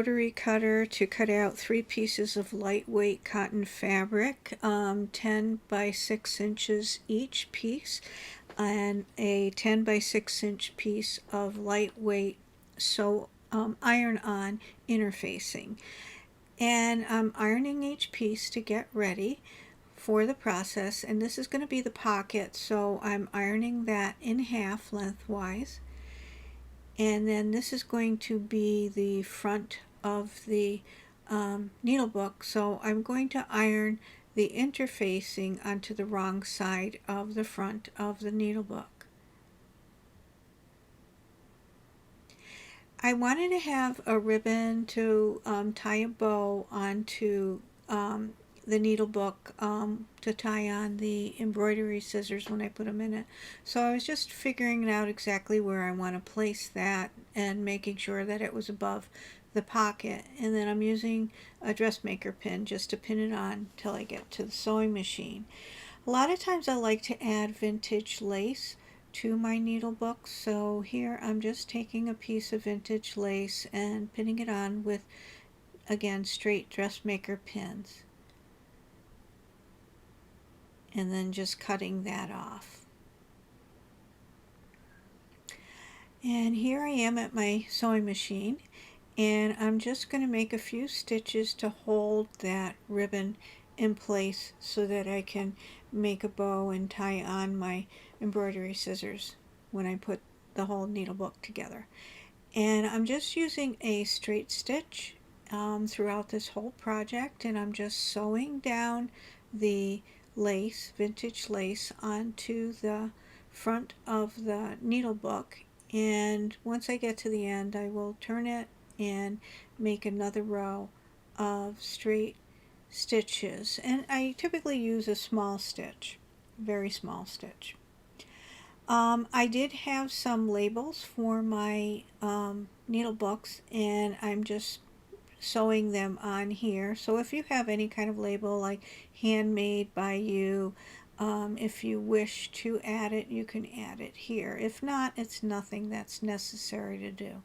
rotary cutter to cut out 3 pieces of lightweight cotton fabric, 10 by 6 inches each piece, and a 10 by 6 inch piece of lightweight iron-on interfacing. And I'm ironing each piece to get ready for the process, and this is going to be the pocket, so I'm ironing that in half lengthwise. And then this is going to be the front of the Needlebook, so I'm going to iron the interfacing onto the wrong side of the front of the Needlebook. I wanted to have a ribbon to tie a bow onto the Needlebook to tie on the embroidery scissors when I put them in it. So I was just figuring out exactly where I want to place that and making sure that it was above the pocket. And then I'm using a dressmaker pin just to pin it on till I get to the sewing machine. A lot of times I like to add vintage lace to my Needlebook, so here I'm just taking a piece of vintage lace and pinning it on with, again, straight dressmaker pins, and then just cutting that off. And here I am at my sewing machine, and I'm just going to make a few stitches to hold that ribbon in place so that I can make a bow and tie on my embroidery scissors when I put the whole Needlebook together. And I'm just using a straight stitch throughout this whole project, and I'm just sewing down the lace, vintage lace, onto the front of the Needlebook. And once I get to the end, I will turn it and make another row of straight stitches, and I typically use a small stitch, very small stitch. I did have some labels for my Needlebooks, and I'm just sewing them on here. So if you have any kind of label like handmade by you, if you wish to add it, you can add it here. If not, it's nothing that's necessary to do.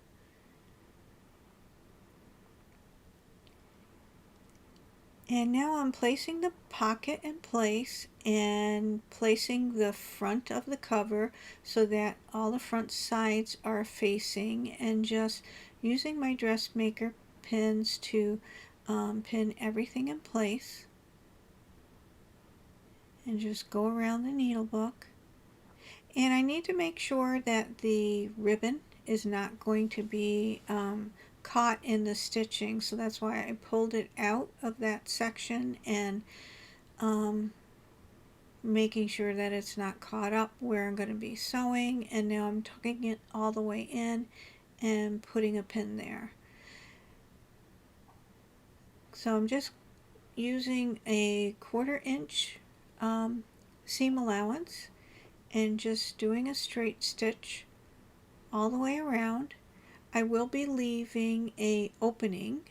And now I'm placing the pocket in place and placing the front of the cover so that all the front sides are facing, and just using my dressmaker pins to pin everything in place, and just go around the Needlebook. And I need to make sure that the ribbon is not going to be caught in the stitching, so that's why I pulled it out of that section, and making sure that it's not caught up where I'm going to be sewing. And now I'm tucking it all the way in and putting a pin there. So I'm just using a 1/4 inch seam allowance and just doing a straight stitch all the way around. I will be leaving a opening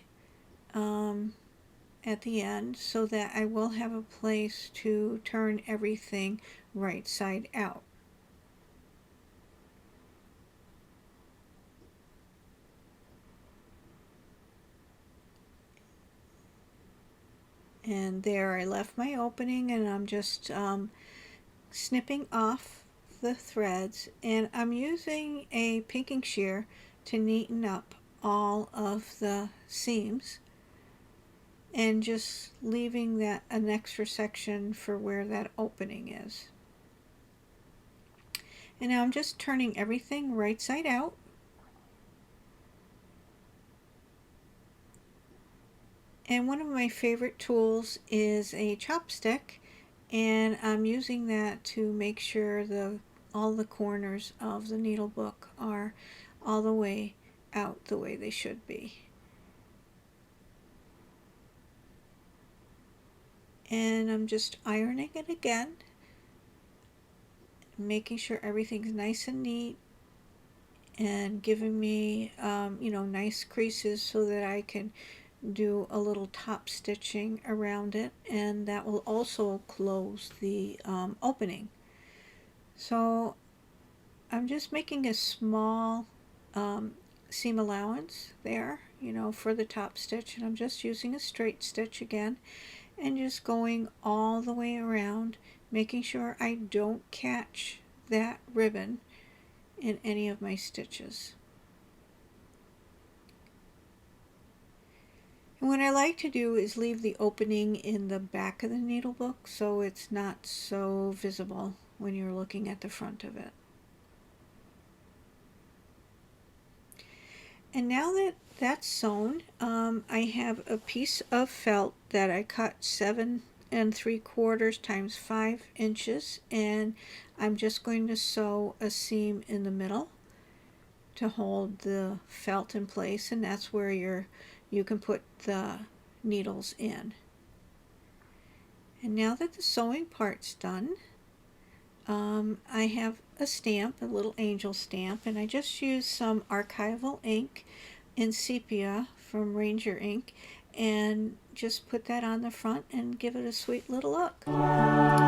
at the end so that I will have a place to turn everything right side out. And there I left my opening, and I'm just snipping off the threads, and I'm using a pinking shear to neaten up all of the seams, and just leaving that an extra section for where that opening is. And now I'm just turning everything right side out. And one of my favorite tools is a chopstick, and I'm using that to make sure all the corners of the Needlebook are all the way out the way they should be. And I'm just ironing it again, making sure everything's nice and neat, and giving me nice creases so that I can do a little top stitching around it, and that will also close the opening. So I'm just making a small seam allowance there, you know, for the top stitch, and I'm just using a straight stitch again and just going all the way around, making sure I don't catch that ribbon in any of my stitches. And what I like to do is leave the opening in the back of the needle book so it's not so visible when you're looking at the front of it. And now that that's sewn, I have a piece of felt that I cut 7 3/4 times 5 inches, and I'm just going to sew a seam in the middle to hold the felt in place, and that's where you can put the needles in. And now that the sewing part's done, I have a stamp, a little angel stamp, and I just used some archival ink in sepia from Ranger Ink and just put that on the front and give it a sweet little look.